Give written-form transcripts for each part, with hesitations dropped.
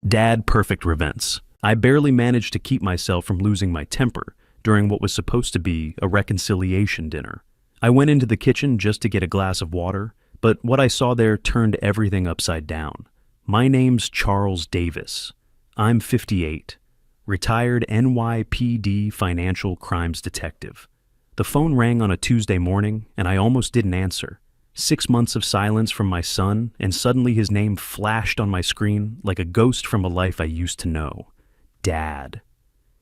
Dadperfectrevenge. I barely managed to keep myself from losing my temper during what was supposed to be a reconciliation dinner. I went into the kitchen just to get a glass of water, but what I saw there turned everything upside down. My name's Charles Davis. I'm 58, retired NYPD financial crimes detective. The phone rang on a Tuesday morning, and I almost didn't answer. 6 months of silence from my son, and suddenly his name flashed on my screen like a ghost from a life I used to know. Dad.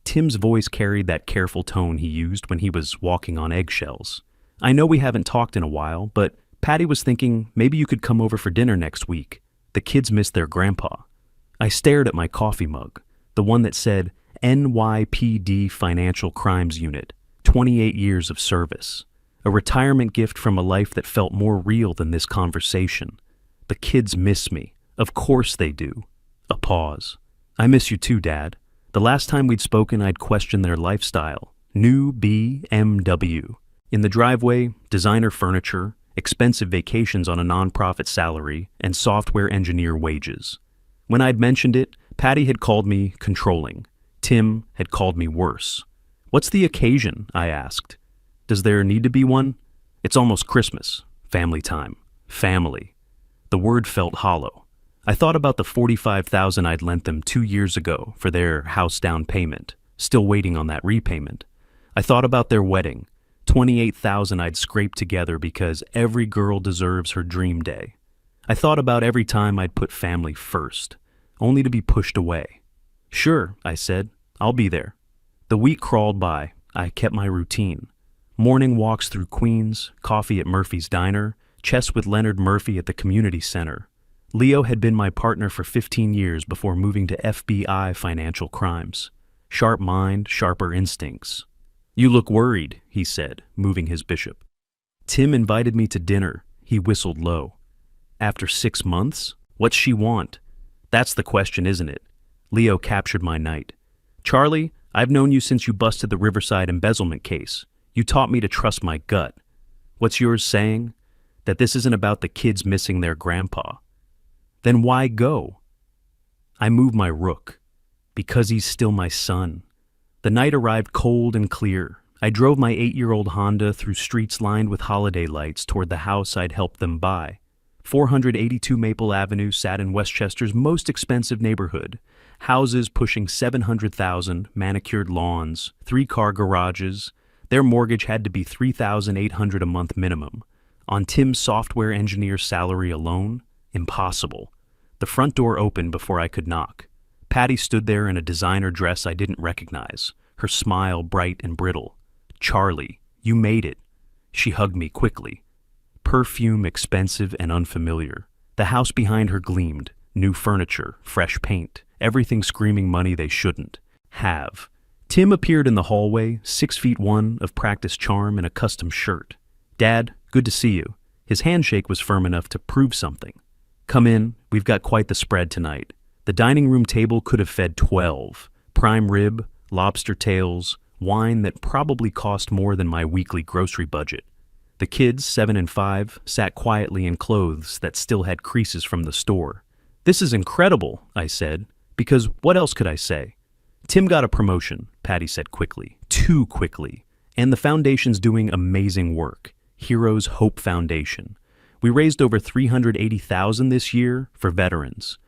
Tim's voice carried that careful tone he used when he was walking on eggshells. I know we haven't talked in a while, but Patty was thinking maybe you could come over for dinner next week. The kids miss their grandpa. I stared at my coffee mug, the one that said NYPD Financial Crimes Unit, 28 years of service. A retirement gift from a life that felt more real than this conversation. The kids miss me. Of course they do. A pause. I miss you too, Dad. The last time we'd spoken, I'd questioned their lifestyle. New BMW. In the driveway, designer furniture, expensive vacations on a nonprofit salary, and software engineer wages. When I'd mentioned it, Patty had called me controlling. Tim had called me worse. What's the occasion? I asked. Does there need to be one? It's almost Christmas. Family time. Family. The word felt hollow. I thought about the $45,000 I'd lent them 2 years ago for their house down payment, still waiting on that repayment. I thought about their wedding, $28,000 I'd scraped together because every girl deserves her dream day. I thought about every time I'd put family first, only to be pushed away. Sure, I said, I'll be there. The week crawled by. I kept my routine. Morning walks through Queens, coffee at Murphy's Diner, chess with Leonard Murphy at the community center. Leo had been my partner for 15 years before moving to FBI financial crimes. Sharp mind, sharper instincts. You look worried, he said, moving his bishop. Tim invited me to dinner. He whistled low. After 6 months? What's she want? That's the question, isn't it? Leo captured my night. Charlie, I've known you since you busted the Riverside embezzlement case. You taught me to trust my gut. What's yours saying? That this isn't about the kids missing their grandpa. Then why go? I moved my rook. Because he's still my son. The night arrived cold and clear. I drove my 8-year-old Honda through streets lined with holiday lights toward the house I'd helped them buy. 482 Maple Avenue sat in Westchester's most expensive neighborhood. Houses pushing $700,000, manicured lawns, 3-car garages. Their mortgage had to be $3,800 a month minimum. On Tim's software engineer salary alone, impossible. The front door opened before I could knock. Patty stood there in a designer dress I didn't recognize, her smile bright and brittle. Charlie, you made it. She hugged me quickly. Perfume expensive and unfamiliar. The house behind her gleamed, new furniture, fresh paint, everything screaming money they shouldn't have. Tim appeared in the hallway, 6'1" of practiced charm in a custom shirt. Dad, good to see you. His handshake was firm enough to prove something. Come in, we've got quite the spread tonight. The dining room table could have fed 12. Prime rib, lobster tails, wine that probably cost more than my weekly grocery budget. The kids, 7 and 5, sat quietly in clothes that still had creases from the store. This is incredible, I said, because what else could I say? Tim got a promotion, Patty said quickly, too quickly, and the foundation's doing amazing work. Heroes Hope Foundation. We raised over $380,000 this year for veterans.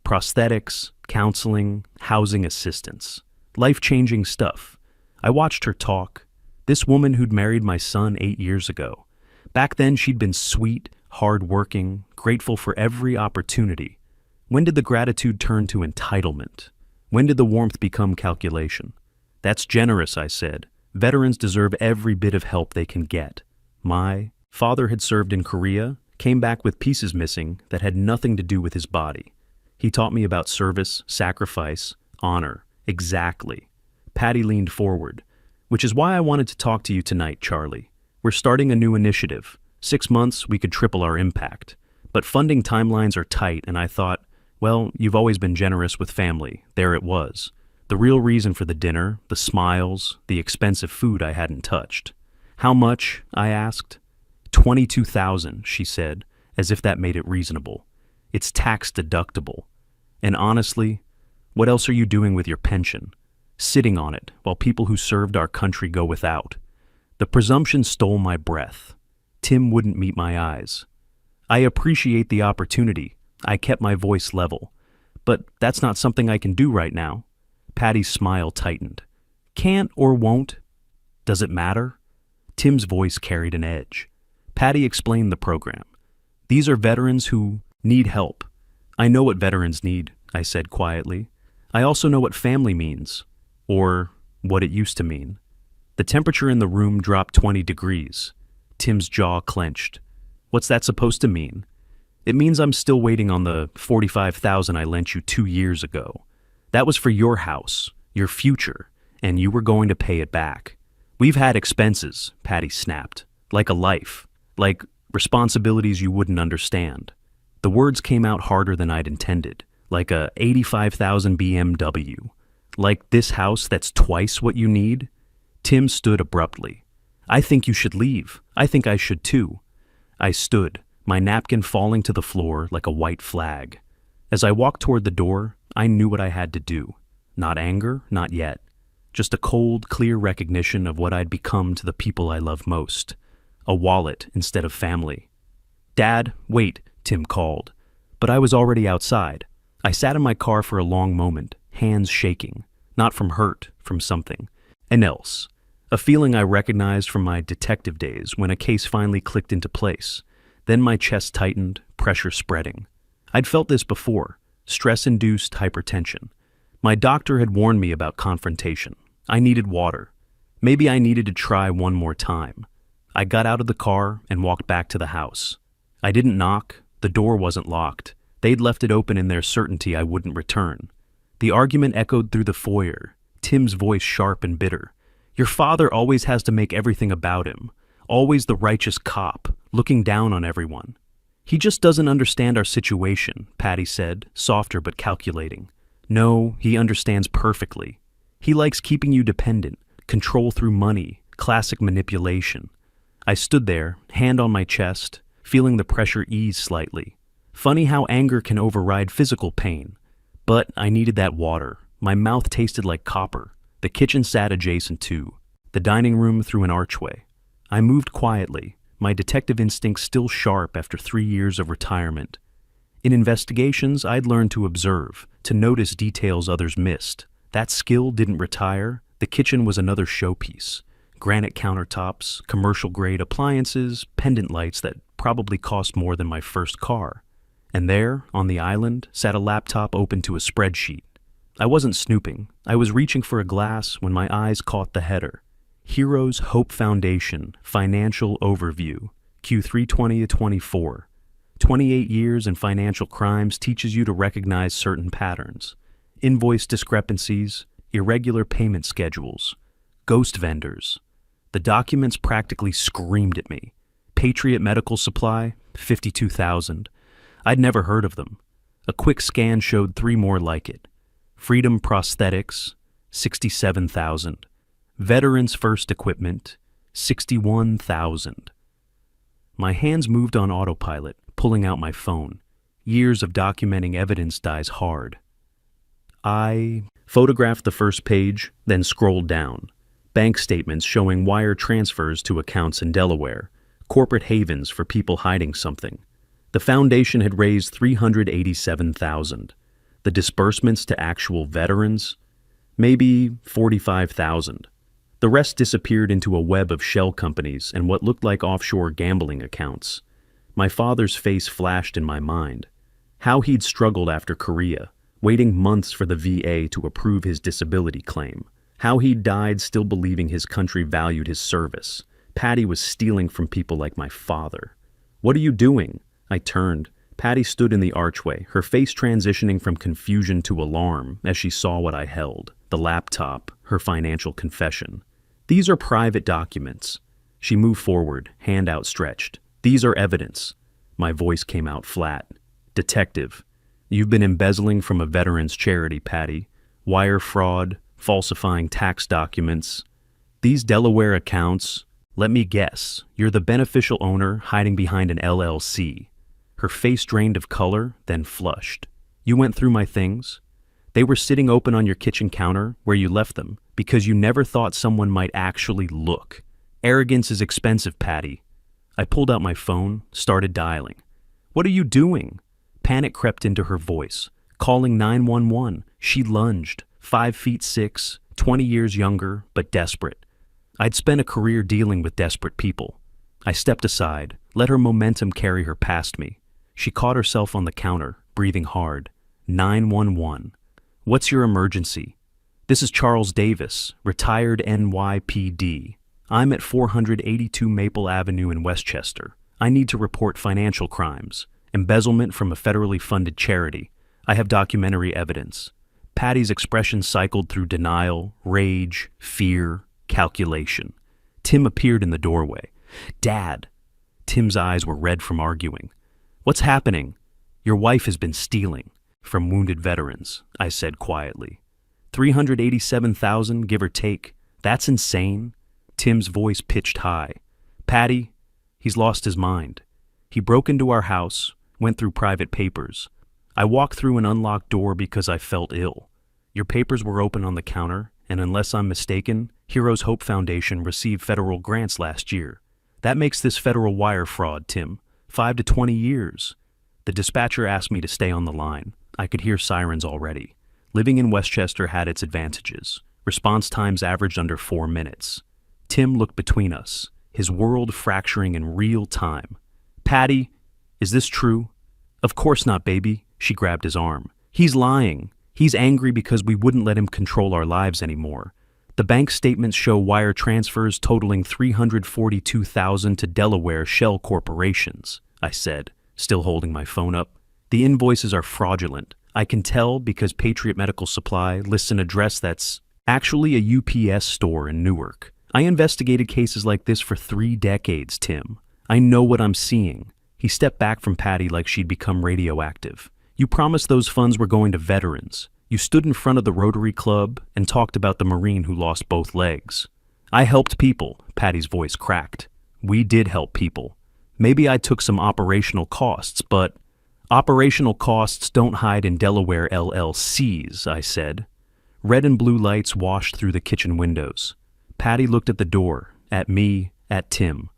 Prosthetics, counseling, housing assistance. Life-changing stuff. I watched her talk. This woman who'd married my son 8 years ago. Back then she'd been sweet, hard-working, grateful for every opportunity. When did the gratitude turn to entitlement? When did the warmth become calculation? That's generous, I said. Veterans deserve every bit of help they can get. My father had served in Korea, came back with pieces missing that had nothing to do with his body. He taught me about service, sacrifice, honor. Exactly. Patty leaned forward. Which is why I wanted to talk to you tonight, Charlie. We're starting a new initiative. 6 months, we could triple our impact. But funding timelines are tight, and I thought, well, you've always been generous with family. There it was. The real reason for the dinner, the smiles, the expensive food I hadn't touched. How much? I asked. $22,000, she said, as if that made it reasonable. It's tax deductible. And honestly, What else are you doing with your pension? Sitting on it while people who served our country go without. The presumption stole my breath. Tim wouldn't meet my eyes. I appreciate the opportunity. I kept my voice level. But that's not something I can do right now. Patty's smile tightened. Can't or won't? Does it matter? Tim's voice carried an edge. Patty explained the program. These are veterans who need help. I know what veterans need, I said quietly. I also know what family means, or what it used to mean. The temperature in the room dropped 20 degrees. Tim's jaw clenched. What's that supposed to mean? It means I'm still waiting on the $45,000 I lent you 2 years ago. That was for your house, your future, and you were going to pay it back. We've had expenses, Patty snapped, like a life, like responsibilities you wouldn't understand. The words came out harder than I'd intended, like a 85,000 BMW. Like this house that's twice what you need? Tim stood abruptly. I think you should leave. I think I should too. I stood, my napkin falling to the floor like a white flag. As I walked toward the door, I knew what I had to do. Not anger, not yet. Just a cold, clear recognition of what I'd become to the people I love most. A wallet instead of family. Dad, wait, Tim called. But I was already outside. I sat in my car for a long moment, hands shaking. Not from hurt, from something. And else. A feeling I recognized from my detective days when a case finally clicked into place. Then my chest tightened, pressure spreading. I'd felt this before. Stress-induced hypertension. My doctor had warned me about confrontation. I needed water. Maybe I needed to try one more time. I got out of the car and walked back to the house. I didn't knock. The door wasn't locked. They'd left it open in their certainty I wouldn't return. The argument echoed through the foyer, Tim's voice sharp and bitter. Your father always has to make everything about him. Always the righteous cop, looking down on everyone. He just doesn't understand our situation, Patty said, softer but calculating. No, he understands perfectly. He likes keeping you dependent, control through money, classic manipulation. I stood there, hand on my chest, feeling the pressure ease slightly. Funny how anger can override physical pain. But I needed that water. My mouth tasted like copper. The kitchen sat adjacent too. The dining room through an archway. I moved quietly, my detective instincts still sharp after 3 years of retirement. In investigations, I'd learned to observe, to notice details others missed. That skill didn't retire. The kitchen was another showpiece. Granite countertops, commercial-grade appliances, pendant lights that probably cost more than my first car. And there, on the island, sat a laptop open to a spreadsheet. I wasn't snooping. I was reaching for a glass when my eyes caught the header. Heroes Hope Foundation, Financial Overview, Q320-24. 28 years in financial crimes teaches you to recognize certain patterns. Invoice discrepancies, irregular payment schedules, ghost vendors. The documents practically screamed at me. Patriot Medical Supply, $52,000. I'd never heard of them. A quick scan showed 3 more like it. Freedom Prosthetics, $67,000. Veterans First Equipment, $61,000. My hands moved on autopilot, pulling out my phone. Years of documenting evidence dies hard. I photographed the first page, then scrolled down. Bank statements showing wire transfers to accounts in Delaware, corporate havens for people hiding something. The foundation had raised $387,000. The disbursements to actual veterans? Maybe $45,000. The rest disappeared into a web of shell companies and what looked like offshore gambling accounts. My father's face flashed in my mind. How he'd struggled after Korea, waiting months for the VA to approve his disability claim. How he'd died still believing his country valued his service. Patty was stealing from people like my father. What are you doing? I turned. Patty stood in the archway, her face transitioning from confusion to alarm as she saw what I held. The laptop, her financial confession. These are private documents. She moved forward, hand outstretched. These are evidence. My voice came out flat. Detective, you've been embezzling from a veterans charity, Patty. Wire fraud, falsifying tax documents. These Delaware accounts, let me guess, you're the beneficial owner hiding behind an LLC. Her face drained of color, then flushed. You went through my things? They were sitting open on your kitchen counter where you left them because you never thought someone might actually look. Arrogance is expensive, Patty. I pulled out my phone, started dialing. What are you doing? Panic crept into her voice. Calling 911. She lunged, 5'6", 20 years younger, but desperate. I'd spent a career dealing with desperate people. I stepped aside, let her momentum carry her past me. She caught herself on the counter, breathing hard. 911. What's your emergency? This is Charles Davis, retired NYPD. I'm at 482 Maple Avenue in Westchester. I need to report financial crimes, embezzlement from a federally funded charity. I have documentary evidence. Patty's expression cycled through denial, rage, fear, calculation. Tim appeared in the doorway. Dad. Tim's eyes were red from arguing. What's happening? Your wife has been stealing. From wounded veterans, I said quietly. 387,000, give or take. That's insane. Tim's voice pitched high. Patty, he's lost his mind. He broke into our house, went through private papers. I walked through an unlocked door because I felt ill. Your papers were open on the counter, and unless I'm mistaken, Heroes Hope Foundation received federal grants last year. That makes this federal wire fraud, Tim. 5 to 20 years. The dispatcher asked me to stay on the line. I could hear sirens already. Living in Westchester had its advantages. Response times averaged under 4 minutes. Tim looked between us, his world fracturing in real time. Patty, is this true? Of course not, baby. She grabbed his arm. He's lying. He's angry because we wouldn't let him control our lives anymore. The bank statements show wire transfers totaling $342,000 to Delaware shell corporations, I said, still holding my phone up. The invoices are fraudulent. I can tell because Patriot Medical Supply lists an address that's actually a UPS store in Newark. I investigated cases like this for 3 decades, Tim. I know what I'm seeing. He stepped back from Patty like she'd become radioactive. You promised those funds were going to veterans. You stood in front of the Rotary Club and talked about the Marine who lost both legs. I helped people, Patty's voice cracked. We did help people. Maybe I took some operational costs, but operational costs don't hide in Delaware LLCs, I said. Red and blue lights washed through the kitchen windows. Patty looked at the door, at me, at Tim.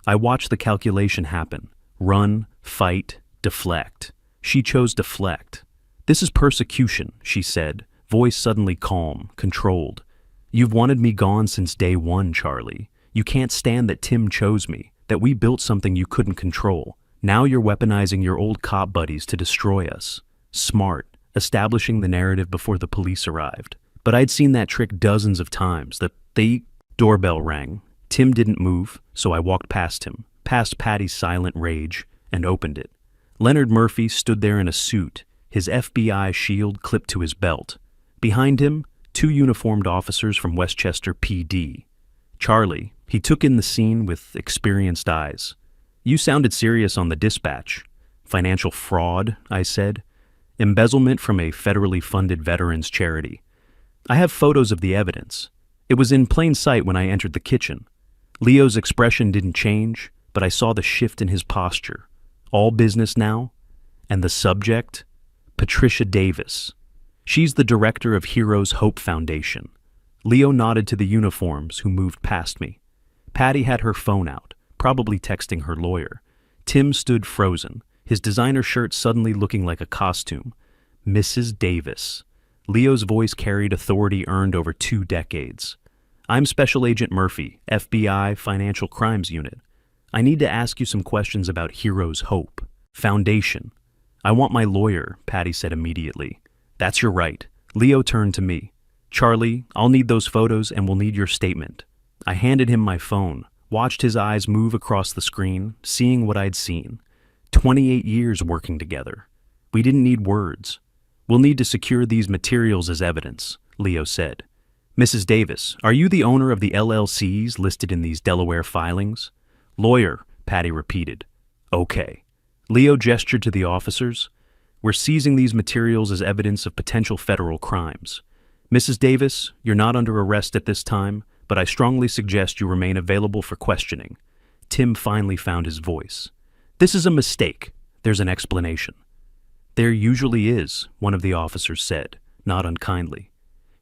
I watched the calculation happen. Run, fight, deflect. She chose deflect. This is persecution, she said, voice suddenly calm, controlled. You've wanted me gone since day one, Charlie. You can't stand that Tim chose me, that we built something you couldn't control. Now you're weaponizing your old cop buddies to destroy us. Smart, establishing the narrative before the police arrived. But I'd seen that trick dozens of times. The doorbell rang. Tim didn't move, so I walked past him, past Patty's silent rage, and opened it. Leonard Murphy stood there in a suit, his FBI shield clipped to his belt. Behind him, 2 uniformed officers from Westchester PD. Charlie, he took in the scene with experienced eyes. You sounded serious on the dispatch. Financial fraud, I said. Embezzlement from a federally funded veterans charity. I have photos of the evidence. It was in plain sight when I entered the kitchen. Leo's expression didn't change, but I saw the shift in his posture. All business now? And the subject? Patricia Davis. She's the director of Heroes Hope Foundation. Leo nodded to the uniforms who moved past me. Patty had her phone out, probably texting her lawyer. Tim stood frozen, his designer shirt suddenly looking like a costume. Mrs. Davis. Leo's voice carried authority earned over 2 decades. I'm Special Agent Murphy, FBI Financial Crimes Unit. I need to ask you some questions about Heroes Hope Foundation. I want my lawyer, Patty said immediately. That's your right. Leo turned to me. Charlie, I'll need those photos and we'll need your statement. I handed him my phone, watched his eyes move across the screen, seeing what I'd seen. 28 years working together. We didn't need words. We'll need to secure these materials as evidence, Leo said. Mrs. Davis, are you the owner of the LLCs listed in these Delaware filings? Lawyer, Patty repeated. Okay. Leo gestured to the officers. We're seizing these materials as evidence of potential federal crimes. Mrs. Davis, you're not under arrest at this time, but I strongly suggest you remain available for questioning. Tim finally found his voice. This is a mistake. There's an explanation. There usually is, one of the officers said. not unkindly.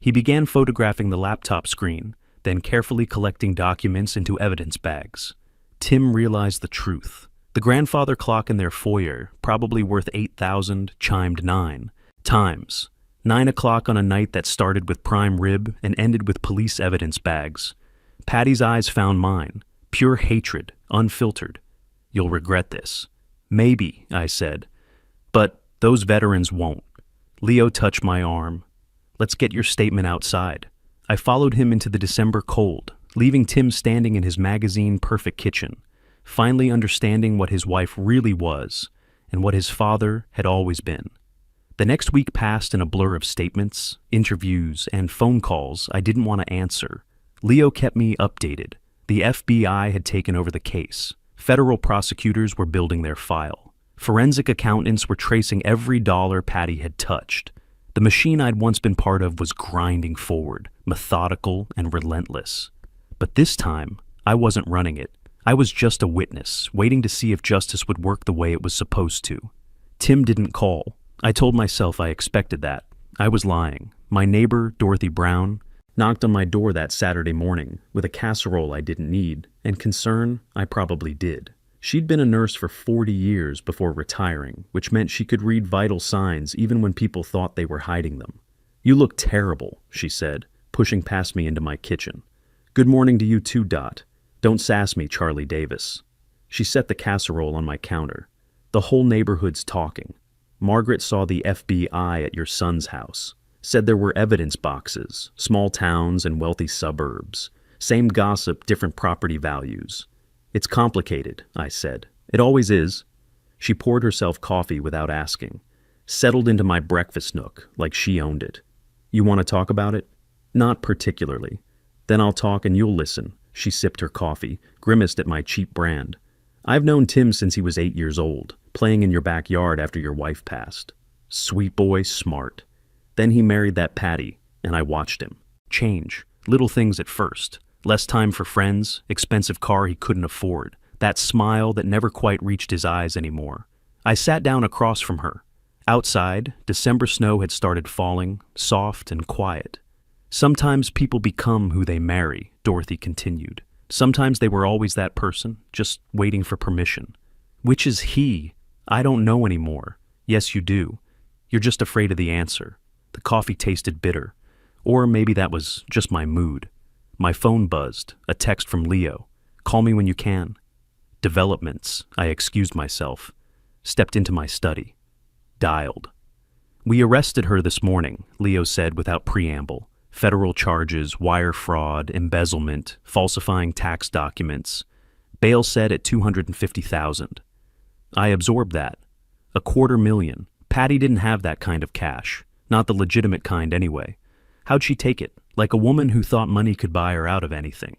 He began photographing the laptop screen, then carefully collecting documents into evidence bags. Tim realized the truth. The grandfather clock in their foyer, probably worth 8,000, chimed 9 times. 9 o'clock on a night that started with prime rib and ended with police evidence bags. Patty's eyes found mine. Pure hatred, unfiltered. You'll regret this. Maybe, I said. But those veterans won't. Leo touched my arm. Let's get your statement outside. I followed him into the December cold, leaving Tim standing in his magazine-perfect kitchen, finally understanding what his wife really was and what his father had always been. The next week passed in a blur of statements, interviews, and phone calls I didn't want to answer. Leo kept me updated. The FBI had taken over the case. Federal prosecutors were building their file. Forensic accountants were tracing every dollar Patty had touched. The machine I'd once been part of was grinding forward, methodical and relentless. But this time, I wasn't running it. I was just a witness, waiting to see if justice would work the way it was supposed to. Tim didn't call. I told myself I expected that. I was lying. My neighbor, Dorothy Brown, knocked on my door that Saturday morning with a casserole I didn't need, and concern I probably did. She'd been a nurse for 40 years before retiring, which meant she could read vital signs even when people thought they were hiding them. "You look terrible," she said, pushing past me into my kitchen. "Good morning to you too, Dot. Don't sass me, Charlie Davis." She set the casserole on my counter. "The whole neighborhood's talking. Margaret saw the FBI at your son's house. Said there were evidence boxes, small towns and wealthy suburbs. Same gossip, different property values." "It's complicated," I said. "It always is." She poured herself coffee without asking. Settled into my breakfast nook like she owned it. "You want to talk about it?" "Not particularly." "Then I'll talk and you'll listen." She sipped her coffee, grimaced at my cheap brand. "I've known Tim since he was 8 years old, playing in your backyard after your wife passed. Sweet boy, smart. Then he married that Patty, and I watched him. Change. Little things at first. Less time for friends, expensive car he couldn't afford, that smile that never quite reached his eyes anymore. I sat down across from her. Outside, December snow had started falling, soft and quiet. "Sometimes people become who they marry," Dorothy continued. "Sometimes they were always that person, just waiting for permission. Which is he? I don't know anymore. Yes, you do. You're just afraid of the answer." The coffee tasted bitter. Or maybe that was just my mood. My phone buzzed, a text from Leo. "Call me when you can." Developments, I excused myself. Stepped into my study. Dialed. "We arrested her this morning," Leo said without preamble. "Federal charges, wire fraud, embezzlement, falsifying tax documents. Bail set at $250,000. I absorbed that. $250,000. Patty didn't have that kind of cash. Not the legitimate kind anyway. How'd she take it? Like a woman who thought money could buy her out of anything.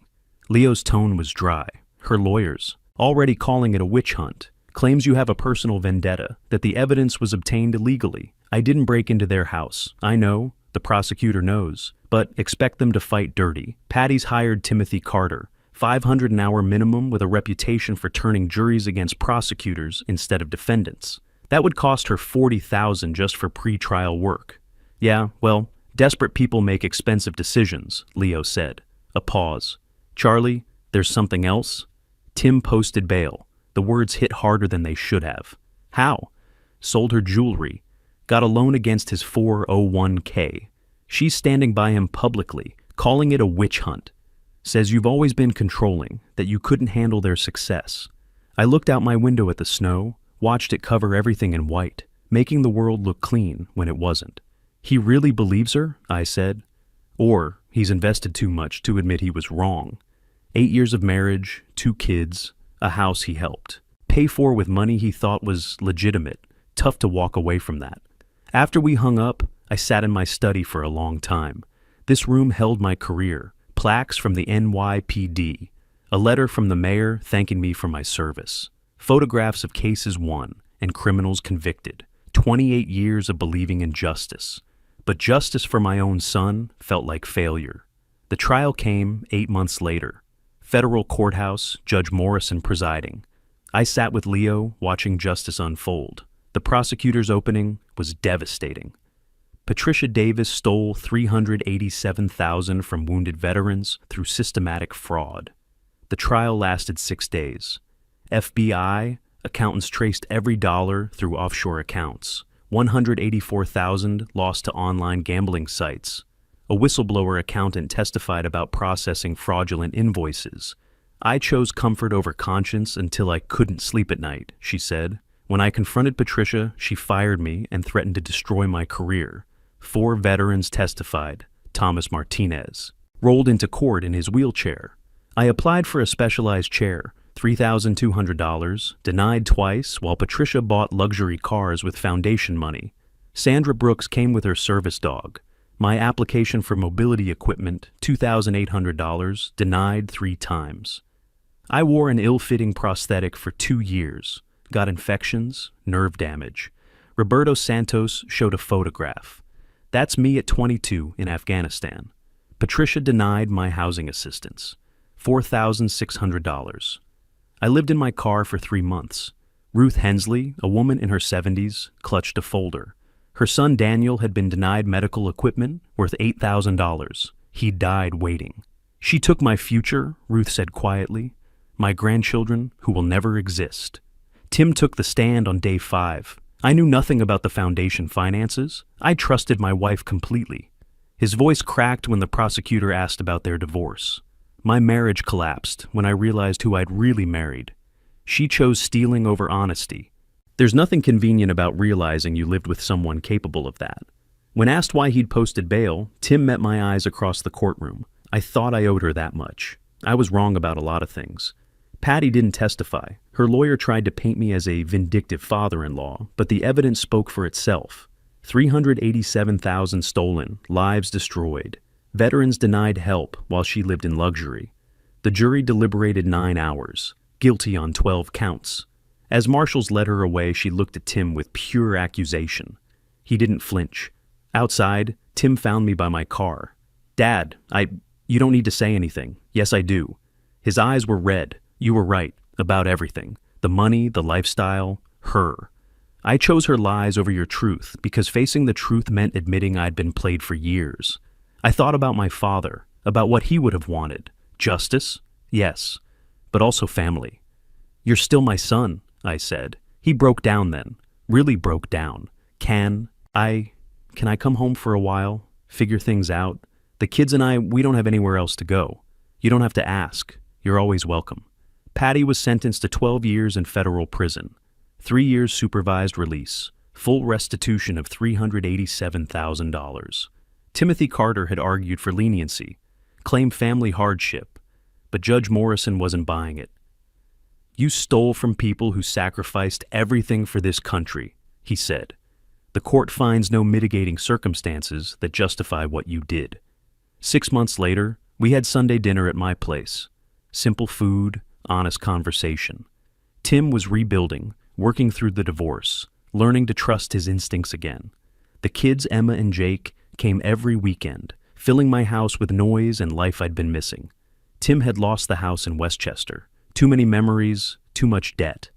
Leo's tone was dry. "Her lawyers, already calling it a witch hunt. Claims you have a personal vendetta, that the evidence was obtained illegally. I didn't break into their house. I know. The prosecutor knows. But expect them to fight dirty. Patty's hired Timothy Carter. $500 an hour minimum with a reputation for turning juries against prosecutors instead of defendants. That would cost her $40,000 just for pre-trial work. Yeah, well, desperate people make expensive decisions," Leo said. A pause. "Charlie, there's something else?" Tim posted bail. The words hit harder than they should have. "How?" "Sold her jewelry. Got a loan against his 401k. She's standing by him publicly, calling it a witch hunt. Says you've always been controlling, that you couldn't handle their success." I looked out my window at the snow, watched it cover everything in white, making the world look clean when it wasn't. "He really believes her?" I said. "Or he's invested too much to admit he was wrong. 8 years of marriage, 2 kids, a house he helped. Pay for with money he thought was legitimate. Tough to walk away from that." After we hung up, I sat in my study for a long time. This room held my career, plaques from the NYPD, a letter from the mayor thanking me for my service, photographs of cases won and criminals convicted, 28 years of believing in justice. But justice for my own son felt like failure. The trial came 8 months later. Federal courthouse, Judge Morrison presiding. I sat with Leo watching justice unfold. The prosecutor's opening was devastating. Patricia Davis stole $387,000 from wounded veterans through systematic fraud. The trial lasted 6 days. FBI accountants traced every dollar through offshore accounts. $184,000 lost to online gambling sites. A whistleblower accountant testified about processing fraudulent invoices. I chose comfort over conscience until I couldn't sleep at night, she said. When I confronted Patricia, she fired me and threatened to destroy my career. 4 veterans testified. Thomas Martinez rolled into court in his wheelchair. I applied for a specialized chair, $3,200, denied twice, while Patricia bought luxury cars with foundation money. Sandra Brooks came with her service dog. My application for mobility equipment, $2,800, denied 3 times. I wore an ill-fitting prosthetic for 2 years, got infections, nerve damage. Roberto Santos showed a photograph. That's me at 22 in Afghanistan. Patricia denied my housing assistance, $4,600. I lived in my car for 3 months. Ruth Hensley, a woman in her 70s, clutched a folder. Her son Daniel had been denied medical equipment worth $8,000. He died waiting. She took my future, Ruth said quietly, my grandchildren who will never exist. Tim took the stand on day 5. I knew nothing about the foundation finances. I trusted my wife completely. His voice cracked when the prosecutor asked about their divorce. My marriage collapsed when I realized who I'd really married. She chose stealing over honesty. There's nothing convenient about realizing you lived with someone capable of that. When asked why he'd posted bail, Tim met my eyes across the courtroom. I thought I owed her that much. I was wrong about a lot of things. Patty didn't testify. Her lawyer tried to paint me as a vindictive father-in-law, but the evidence spoke for itself. $387,000 stolen, lives destroyed. Veterans denied help while she lived in luxury. The jury deliberated 9 hours, guilty on 12 counts. As marshals led her away, she looked at Tim with pure accusation. He didn't flinch. Outside, Tim found me by my car. "Dad, you don't need to say anything." "Yes, I do." His eyes were red. "You were right about everything. The money, the lifestyle, her. I chose her lies over your truth because facing the truth meant admitting I'd been played for years. I thought about my father, about what he would have wanted. Justice? Yes, but also family. "You're still my son," I said. He broke down then, really broke down. Can I come home for a while, figure things out? The kids and I, we don't have anywhere else to go. You don't have to ask. You're always welcome. Patty was sentenced to 12 years in federal prison, 3 years supervised release, full restitution of $387,000. Timothy Carter had argued for leniency, claimed family hardship, but Judge Morrison wasn't buying it. "You stole from people who sacrificed everything for this country," he said. "The court finds no mitigating circumstances that justify what you did." 6 months later, we had Sunday dinner at my place. Simple food, honest conversation. Tim was rebuilding, working through the divorce, learning to trust his instincts again. The kids, Emma and Jake, came every weekend, filling my house with noise and life I'd been missing. Tim had lost the house in Westchester. Too many memories, too much debt.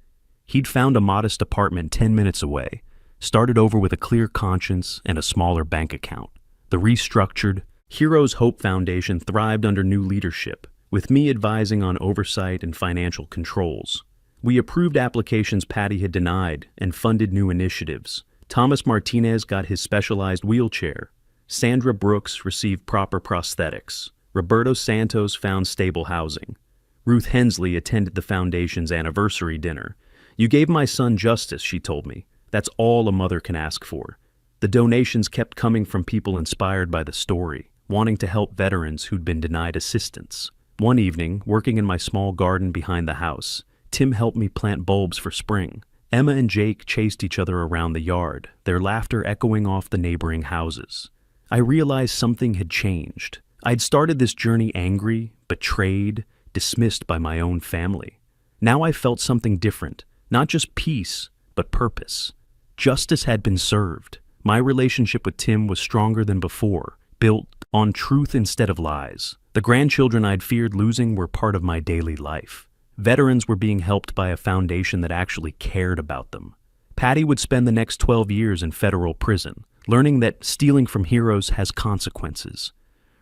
He'd found a modest apartment 10 minutes away, started over with a clear conscience and a smaller bank account. The restructured Heroes Hope Foundation thrived under new leadership, with me advising on oversight and financial controls. We approved applications Patty had denied and funded new initiatives. Thomas Martinez got his specialized wheelchair. Sandra Brooks received proper prosthetics. Roberto Santos found stable housing. Ruth Hensley attended the foundation's anniversary dinner. "You gave my son justice," she told me. "That's all a mother can ask for." The donations kept coming from people inspired by the story, wanting to help veterans who'd been denied assistance. One evening, working in my small garden behind the house, Tim helped me plant bulbs for spring. Emma and Jake chased each other around the yard, their laughter echoing off the neighboring houses. I realized something had changed. I'd started this journey angry, betrayed, dismissed by my own family. Now I felt something different, not just peace, but purpose. Justice had been served. My relationship with Tim was stronger than before, built on truth instead of lies. The grandchildren I'd feared losing were part of my daily life. Veterans were being helped by a foundation that actually cared about them. Patty would spend the next 12 years in federal prison, learning that stealing from heroes has consequences.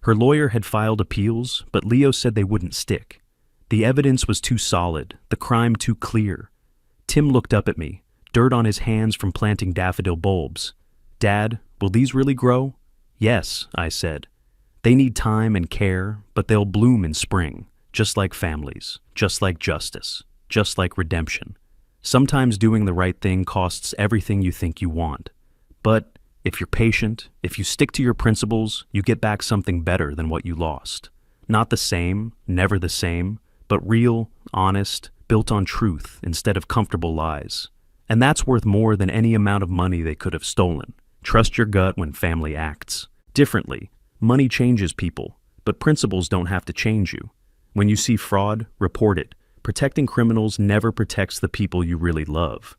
Her lawyer had filed appeals, but Leo said they wouldn't stick. The evidence was too solid, the crime too clear. Tim looked up at me, dirt on his hands from planting daffodil bulbs. "Dad, will these really grow?" "Yes," I said. "They need time and care, but they'll bloom in spring, just like families, just like justice, just like redemption. Sometimes doing the right thing costs everything you think you want. But if you're patient, if you stick to your principles, you get back something better than what you lost. Not the same, never the same, but real, honest, built on truth instead of comfortable lies. And that's worth more than any amount of money they could have stolen. Trust your gut when family acts differently. Money changes people, but principles don't have to change you. When you see fraud, report it. Protecting criminals never protects the people you really love.